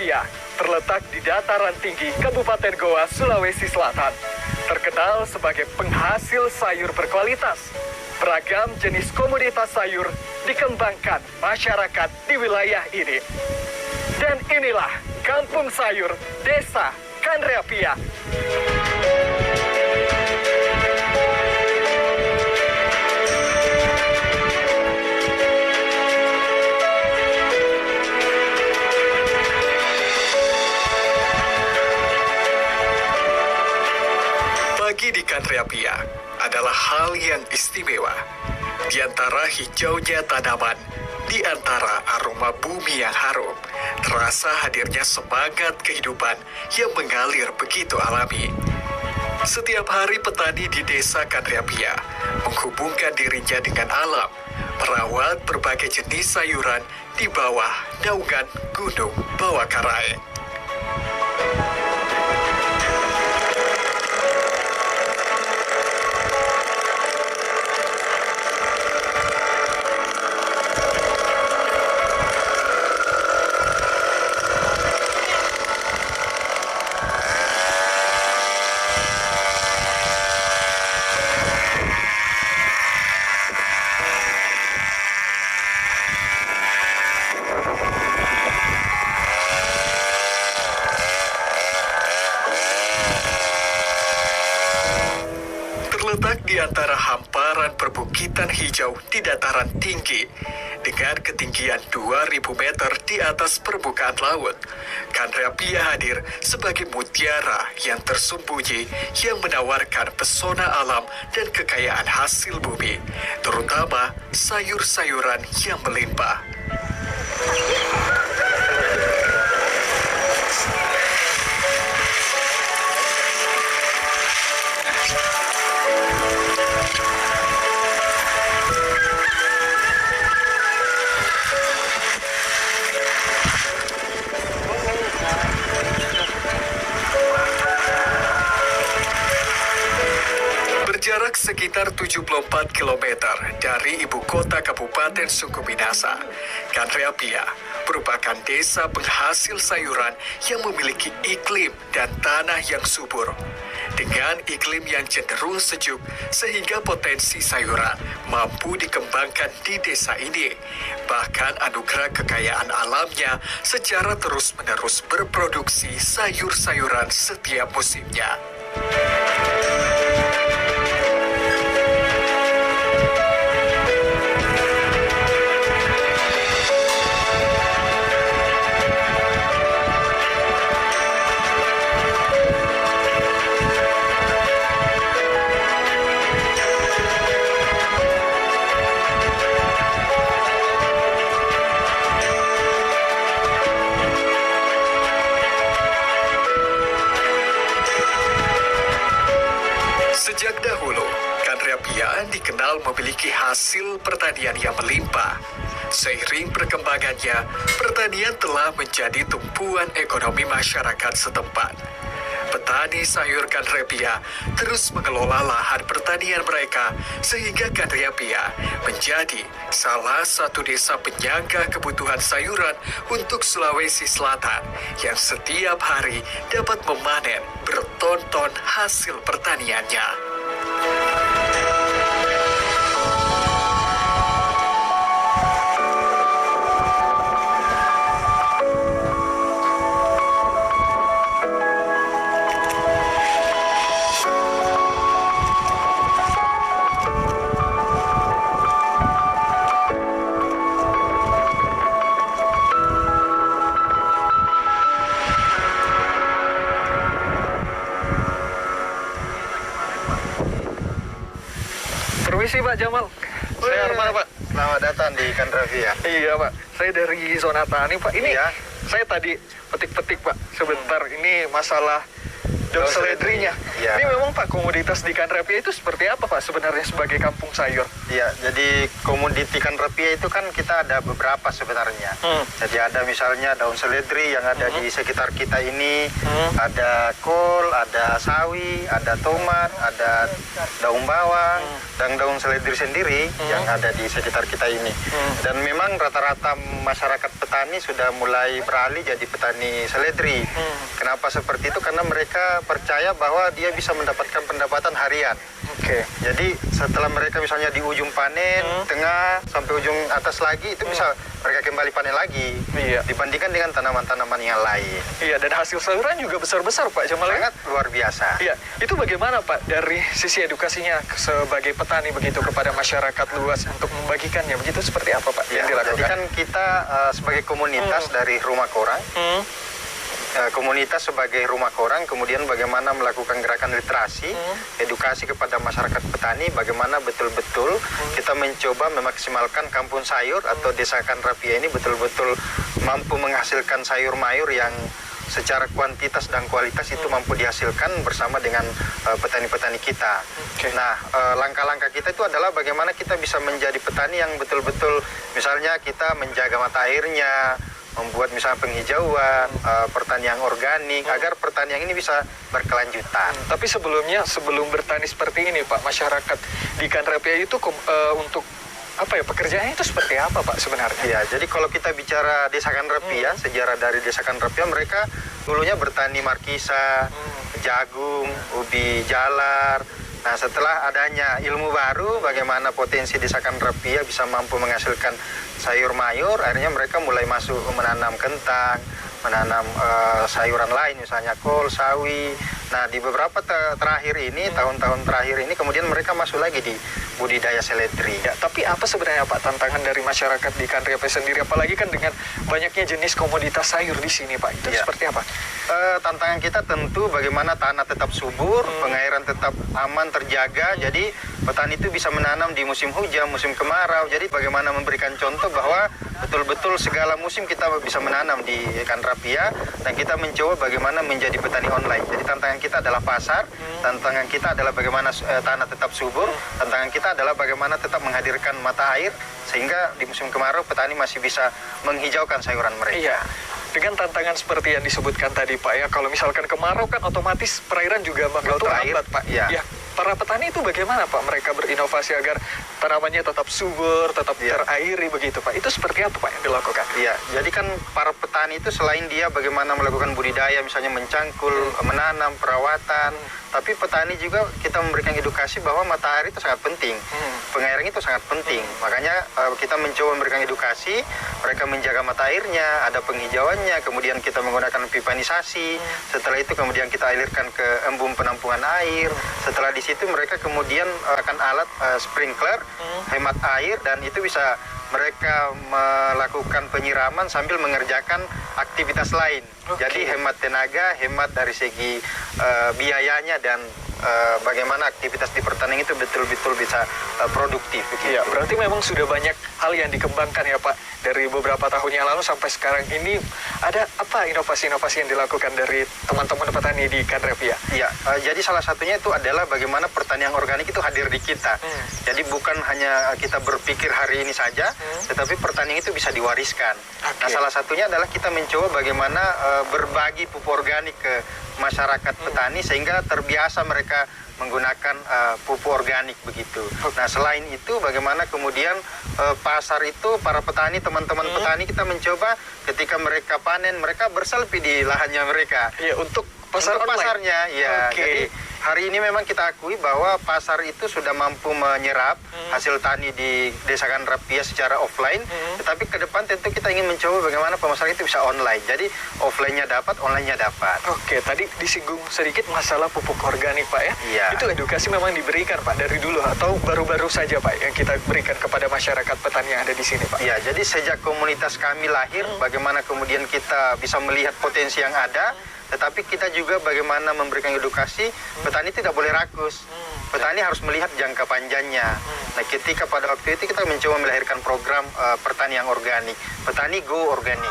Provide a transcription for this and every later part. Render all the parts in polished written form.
Repia terletak di dataran tinggi Kabupaten Goa, Sulawesi Selatan. Terkenal sebagai penghasil sayur berkualitas. Beragam jenis komoditas sayur dikembangkan masyarakat di wilayah ini. Dan inilah Kampung Sayur Desa Kanreapia. Pagi di Kanreapia adalah hal yang istimewa. Di antara hijaunya tanaman, di antara aroma bumi yang harum, terasa hadirnya semangat kehidupan yang mengalir begitu alami. Setiap hari petani di desa Kanreapia menghubungkan dirinya dengan alam, merawat berbagai jenis sayuran di bawah naungan Gunung Bawakaraeng. Terletak di antara hamparan perbukitan hijau di dataran tinggi, dengan ketinggian 2.000 meter di atas permukaan laut, Kanreapia hadir sebagai mutiara yang tersembunyi yang menawarkan pesona alam dan kekayaan hasil bumi, terutama sayur-sayuran yang melimpah. Berjarak sekitar 74 km dari ibu kota Kabupaten Sungguh-Minasa, Kanreapia merupakan desa penghasil sayuran yang memiliki iklim dan tanah yang subur. Dengan iklim yang cenderung sejuk, sehingga potensi sayuran mampu dikembangkan di desa ini. Bahkan anugerah kekayaan alamnya secara terus-menerus berproduksi sayur-sayuran setiap musimnya. Sejak dahulu, Kanreapia dikenal memiliki hasil pertanian yang melimpah. Seiring perkembangannya, pertanian telah menjadi tumpuan ekonomi masyarakat setempat. Petani sayur Kanreapia terus mengelola lahan pertanian mereka sehingga Kanreapia menjadi salah satu desa penyangga kebutuhan sayuran untuk Sulawesi Selatan yang setiap hari dapat memanen berton-ton hasil pertaniannya. Permisi Pak Jamal, saya Arman Pak. Selamat datang di Kanreapia. Iya Pak, saya dari zona tani Pak. Ini Iya. saya tadi petik-petik Pak sebentar. Ini masalah daun seledrinya. Ya. Ini memang Pak, komoditas di Kanrapia itu seperti apa Pak sebenarnya sebagai kampung sayur? Iya, jadi komoditi Kanrapia itu kan kita ada beberapa sebenarnya. Jadi ada misalnya daun seledri yang ada di sekitar kita ini, ada kol, ada sawi, ada tomat, ada daun bawang, dan daun seledri sendiri yang ada di sekitar kita ini. Dan memang rata-rata masyarakat petani sudah mulai beralih jadi petani seledri. Kenapa seperti itu? Karena mereka percaya bahwa dia bisa mendapatkan pendapatan harian. Oke. Jadi setelah mereka misalnya di ujung panen, tengah sampai ujung atas lagi, itu bisa mereka kembali panen lagi. Iya. Dibandingkan dengan tanaman-tanaman yang lain. Iya, dan hasil sayuran juga besar-besar Pak Jamal. Sangat luar biasa. Iya, itu bagaimana Pak dari sisi edukasinya sebagai petani begitu kepada masyarakat luas untuk membagikannya begitu, seperti apa Pak yang Ya, dilakukan? jadi kan kita sebagai komunitas dari Rumah Korang, komunitas sebagai Rumah Korang, kemudian bagaimana melakukan gerakan literasi, edukasi kepada masyarakat petani, bagaimana betul-betul kita mencoba memaksimalkan kampung sayur atau desa Kanrapia ini betul-betul mampu menghasilkan sayur mayur yang secara kuantitas dan kualitas itu mampu dihasilkan bersama dengan petani-petani kita. Oke. Nah, langkah-langkah kita itu adalah bagaimana kita bisa menjadi petani yang betul-betul, misalnya kita menjaga mata airnya, membuat misalnya penghijauan, pertanian organik, agar pertanian ini bisa berkelanjutan. Tapi sebelumnya, sebelum bertani seperti ini Pak, masyarakat di Kanrapia itu untuk apa ya, pekerjaannya itu seperti apa Pak sebenarnya? Ya, jadi kalau kita bicara Desa Kanrapia, sejarah dari Desa Kanrapia, mereka dulunya bertani markisa, jagung, ubi jalar. Nah, setelah adanya ilmu baru, bagaimana potensi Desa Kanrapia bisa mampu menghasilkan sayur mayur, akhirnya mereka mulai masuk menanam kentang, menanam sayuran lain, misalnya kol, sawi. Nah, di beberapa terakhir ini, tahun-tahun terakhir ini, kemudian mereka masuk lagi di budidaya seledri. Ya, tapi apa sebenarnya Pak tantangan dari masyarakat di Kanrapia sendiri, apalagi kan dengan banyaknya jenis komoditas sayur di sini Pak, itu Ya. seperti apa? Tantangan kita tentu bagaimana tanah tetap subur, pengairan tetap aman, terjaga. Jadi petani itu bisa menanam di musim hujan, musim kemarau. Jadi bagaimana memberikan contoh bahwa betul-betul segala musim kita bisa menanam di Kanrapia, dan kita mencoba bagaimana menjadi petani online. Jadi tantangan kita adalah pasar, tantangan kita adalah bagaimana tanah tetap subur, tantangan kita adalah bagaimana tetap menghadirkan mata air sehingga di musim kemarau petani masih bisa menghijaukan sayuran mereka. Iya. Dengan tantangan seperti yang disebutkan tadi Pak ya, kalau misalkan kemarau kan otomatis perairan juga bakal Butuh air. terhambat Pak. Ya. Ya, para petani itu bagaimana Pak mereka berinovasi agar tanamannya tetap subur, tetap Ya. terairi begitu Pak? Itu seperti apa Pak yang dilakukan? Iya, jadi kan para petani itu selain dia bagaimana melakukan budidaya, misalnya mencangkul, menanam, perawatan, tapi petani juga kita memberikan edukasi bahwa mata air itu sangat penting, pengairan itu sangat penting. Makanya kita mencoba memberikan edukasi, mereka menjaga mata airnya, ada penghijauannya, kemudian kita menggunakan pipanisasi, setelah itu kemudian kita alirkan ke embung penampungan air, setelah di situ mereka kemudian akan alat sprinkler, hemat air, dan itu bisa mereka melakukan penyiraman sambil mengerjakan aktivitas lain. Oke. Jadi hemat tenaga, hemat dari segi biayanya, dan bagaimana aktivitas di pertanian itu betul-betul bisa produktif. Begitu. Iya, berarti memang sudah banyak hal yang dikembangkan ya Pak dari beberapa tahun yang lalu sampai sekarang ini. Ada apa inovasi-inovasi yang dilakukan dari teman-teman petani di Kanrapia? Iya, jadi salah satunya itu adalah bagaimana pertanian organik itu hadir di kita. Jadi bukan hanya kita berpikir hari ini saja, tetapi pertanian itu bisa diwariskan. Oke. Nah, salah satunya adalah kita mencoba bagaimana berbagi pupuk organik ke masyarakat petani sehingga terbiasa mereka menggunakan pupuk organik begitu. Nah, selain itu bagaimana kemudian pasar itu para petani, teman-teman petani, kita mencoba ketika mereka panen, mereka berselfie di lahannya mereka. Iya, untuk pasar Untuk online. pasarnya, ya. Oke. Jadi hari ini memang kita akui bahwa pasar itu sudah mampu menyerap hasil tani di Desa Kanrapia secara offline, tetapi ke depan tentu kita ingin mencoba bagaimana pemasaran itu bisa online. Jadi offline-nya dapat, online-nya dapat. Oke, tadi disinggung sedikit masalah pupuk organik Pak ya. Iya. Itu edukasi memang diberikan Pak dari dulu atau baru-baru saja Pak yang kita berikan kepada masyarakat petani yang ada di sini Pak? Ya, jadi sejak komunitas kami lahir, bagaimana kemudian kita bisa melihat potensi yang ada, tetapi kita juga bagaimana memberikan edukasi, petani tidak boleh rakus. Petani harus melihat jangka panjangnya. Nah, ketika pada waktu itu kita mencoba melahirkan program pertanian organik. Petani Go Organik.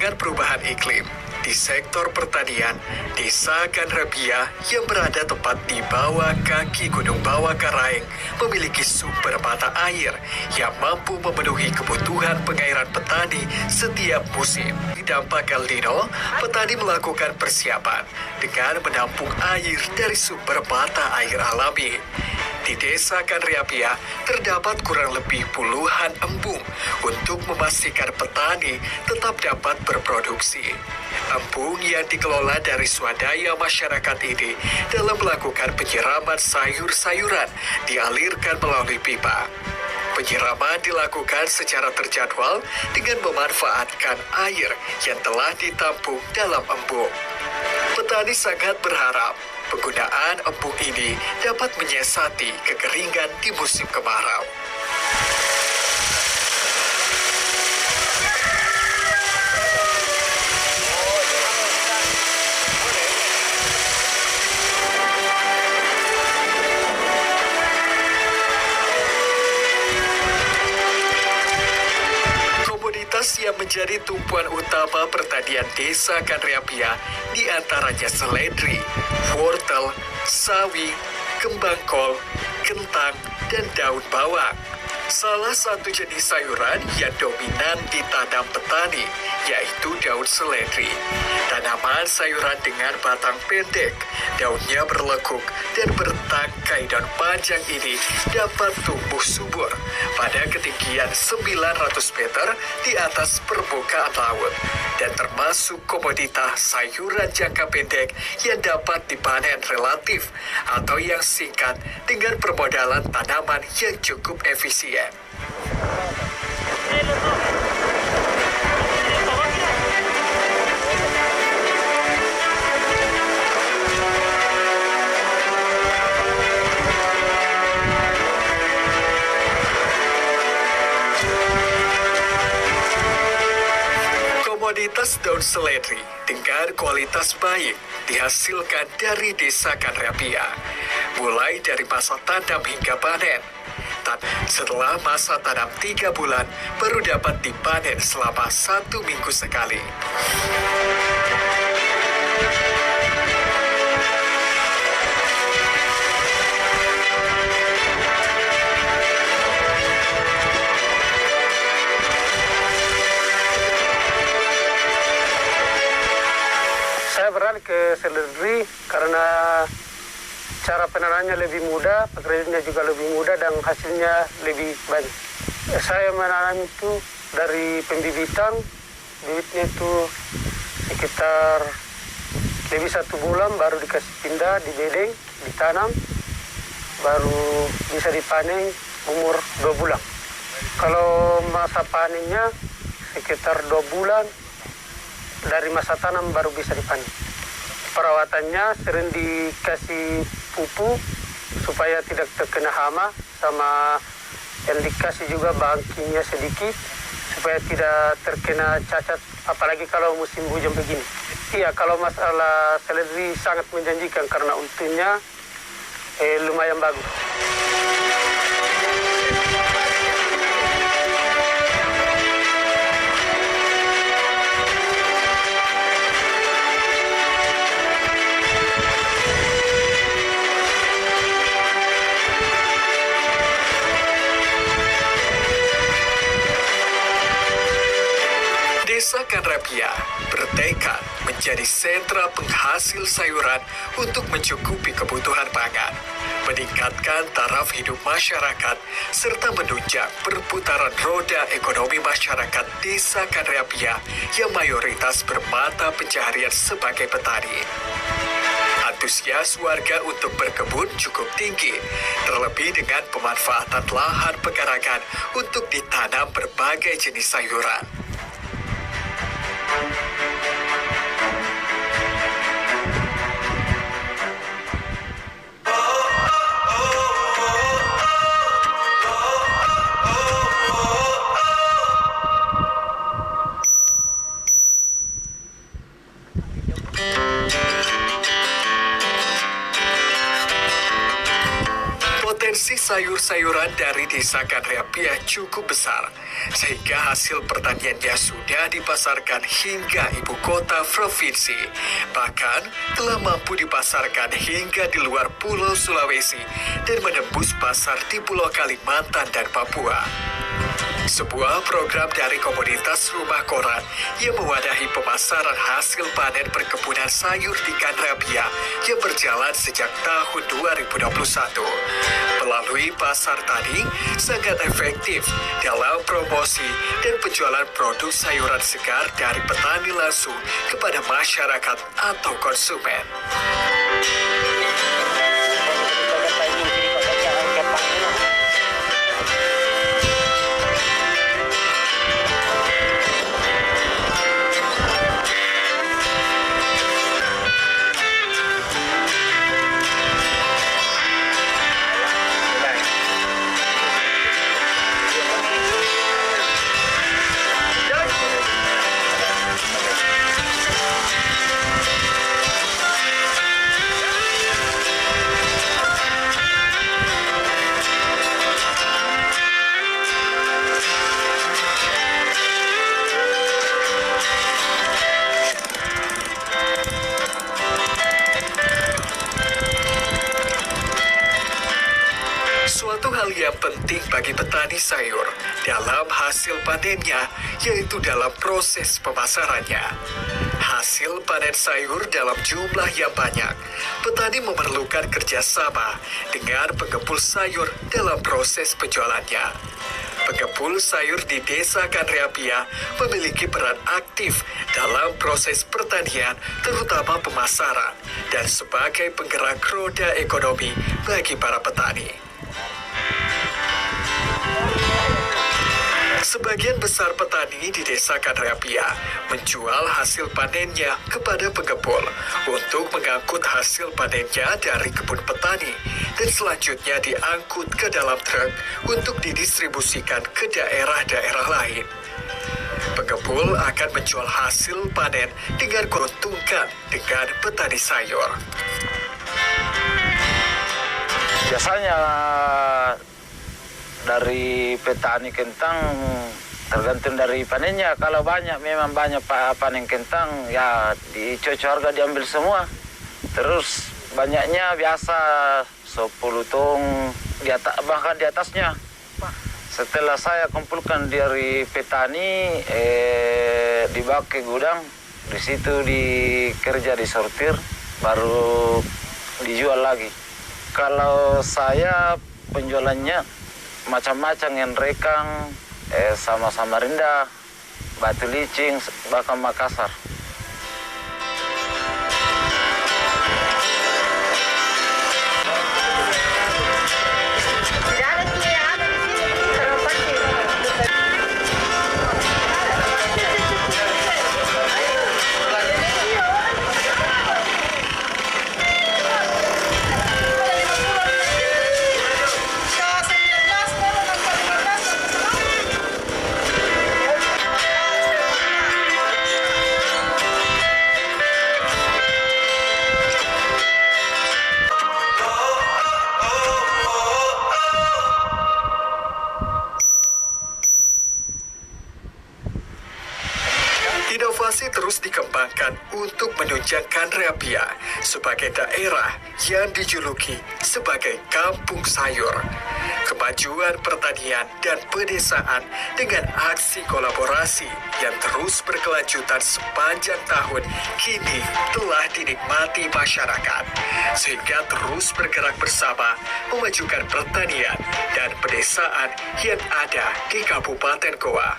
tantangan perubahan iklim di sektor pertanian, Desa Kanreapia yang berada tepat di bawah kaki Gunung Bawah Karaeng memiliki sumber mata air yang mampu memenuhi kebutuhan pengairan petani setiap musim. Di dampak El Nino, petani melakukan persiapan dengan menampung air dari sumber mata air alami. Di Desa Kanreapia terdapat kurang lebih puluhan embung untuk memastikan petani tetap dapat berproduksi. Embung yang dikelola dari swadaya masyarakat ini dalam melakukan penyiraman sayur-sayuran dialirkan melalui pipa. Penyiraman dilakukan secara terjadwal dengan memanfaatkan air yang telah ditampung dalam embung. Petani sangat berharap penggunaan embung ini dapat menyiasati kekeringan di musim kemarau. Komoditas yang menjadi tumpuan utama pertanian Desa Kanreapia diantaranya seledri, wortel, sawi, kembang kol, kentang, dan daun bawang. Salah satu jenis sayuran yang dominan ditanam petani yaitu daun seledri. Tanaman sayuran dengan batang pendek, daunnya berlekuk dan bertangkai daun panjang ini dapat tumbuh subur pada ketinggian 900 meter di atas permukaan laut dan termasuk komoditas sayuran jangka pendek yang dapat dipanen relatif atau yang singkat dengan permodalan tanaman yang cukup efisien. Komoditas daun seledri dengan kualitas baik dihasilkan dari Desa Kanreapia, mulai dari masa tanam hingga panen. Setelah masa tanam 3 bulan, baru dapat dipanen selama 1 minggu sekali. Saya beralih ke seledri karena cara penanamnya lebih mudah, pekerjaannya juga lebih mudah dan hasilnya lebih banyak. Saya menanam itu dari pembibitan, bibitnya itu sekitar lebih 1 bulan baru dikasih pindah, dibedeng, ditanam, baru bisa dipanen umur 2 bulan. Kalau masa panennya sekitar 2 bulan dari masa tanam baru bisa dipanen. Perawatannya sering dikasih pupuk supaya tidak terkena hama, sama yang dikasih juga bahan kimia sedikit supaya tidak terkena cacat, apalagi kalau musim hujan begini. Iya, kalau masalah seledri sangat menjanjikan karena untunya lumayan bagus. Desa Kanreapia bertekad menjadi sentra penghasil sayuran untuk mencukupi kebutuhan pangan, meningkatkan taraf hidup masyarakat, serta menunjang perputaran roda ekonomi masyarakat Desa Kanreapia yang mayoritas bermata pencaharian sebagai petani. Antusias warga untuk berkebun cukup tinggi, terlebih dengan pemanfaatan lahan pekarangan untuk ditanam berbagai jenis sayuran. Potensi sayur sayur-sayuran dari desa Kanreapia cukup besar, sehingga hasil pertaniannya sudah dipasarkan hingga ibu kota provinsi. Bahkan telah mampu dipasarkan hingga di luar Pulau Sulawesi dan menembus pasar di Pulau Kalimantan dan Papua. Sebuah program dari komunitas Rumah Koran yang mewadahi pemasaran hasil panen perkebunan sayur di Kanreapia yang berjalan sejak tahun 2021. Melalui pasar tani, sangat efektif dalam promosi dan penjualan produk sayuran segar dari petani langsung kepada masyarakat atau konsumen. Suatu hal yang penting bagi petani sayur dalam hasil panennya, yaitu dalam proses pemasarannya. Hasil panen sayur dalam jumlah yang banyak, petani memerlukan kerjasama dengan pengepul sayur dalam proses penjualannya. Pengepul sayur di Desa Kanreapia memiliki peran aktif dalam proses pertanian, terutama pemasaran, dan sebagai penggerak roda ekonomi bagi para petani. Sebagian besar petani di Desa Kanreapia menjual hasil panennya kepada pengepul untuk mengangkut hasil panennya dari kebun petani dan selanjutnya diangkut ke dalam truk untuk didistribusikan ke daerah-daerah lain. Pengepul akan menjual hasil panen dengan keuntungan dengan petani sayur. Biasanya dari petani kentang tergantung dari panennya. Kalau memang banyak panen kentang, ya dicocok harga diambil semua. Terus banyaknya biasa 10 tong bahkan di atasnya. Setelah saya kumpulkan dari petani, dibawa ke gudang, di situ dikerja disortir, baru dijual lagi. Kalau saya penjualannya macam-macam, yang rekang, sama Samarinda, Batu Licin, bahkan Makassar. Inovasi terus dikembangkan untuk menunjang Kanreapia sebagai daerah yang dijuluki sebagai kampung sayur. Kemajuan pertanian dan pedesaan dengan aksi kolaborasi yang terus berkelanjutan sepanjang tahun kini telah dinikmati masyarakat, sehingga terus bergerak bersama memajukan pertanian dan pedesaan yang ada di Kabupaten Goa.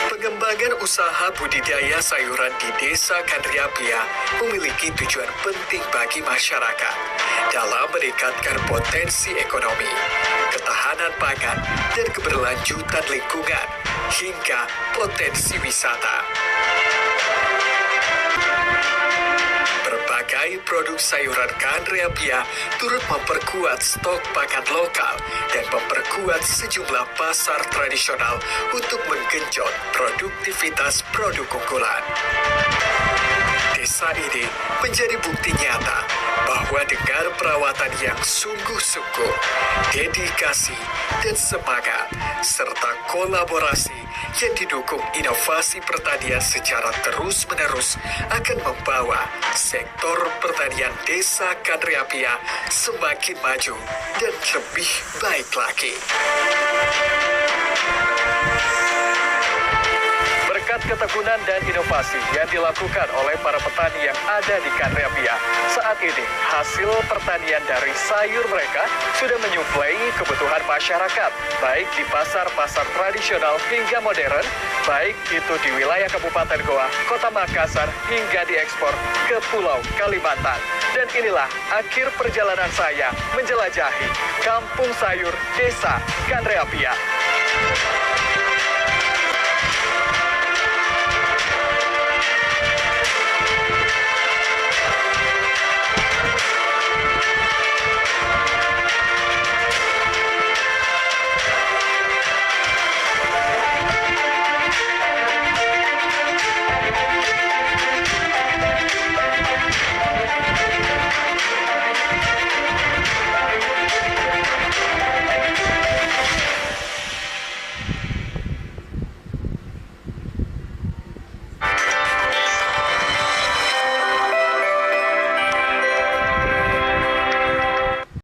Pengembangan usaha budidaya sayuran di Desa Kanreapia memiliki tujuan penting bagi masyarakat dalam meningkatkan potensi ekonomi, ketahanan pangan, dan keberlanjutan lingkungan, hingga potensi wisata. Berbagai produk sayuran Kandreapia turut memperkuat stok pakan lokal dan memperkuat sejumlah pasar tradisional untuk menggenjot produktivitas produk unggulan. Desa ini menjadi bukti nyata bahwa dengan perawatan yang sungguh-sungguh, dedikasi, dan semangat, serta kolaborasi yang didukung inovasi pertanian secara terus-menerus akan membawa sektor pertanian Desa Kandreapia semakin maju dan lebih baik lagi. Berkat ketekunan dan inovasi yang dilakukan oleh para petani yang ada di Kandreapia, saat ini hasil pertanian dari sayur mereka sudah menyuplai kebutuhan masyarakat, baik di pasar-pasar tradisional hingga modern, baik itu di wilayah Kabupaten Goa, Kota Makassar, hingga diekspor ke Pulau Kalimantan. Dan inilah akhir perjalanan saya menjelajahi Kampung Sayur Desa Kandreapia.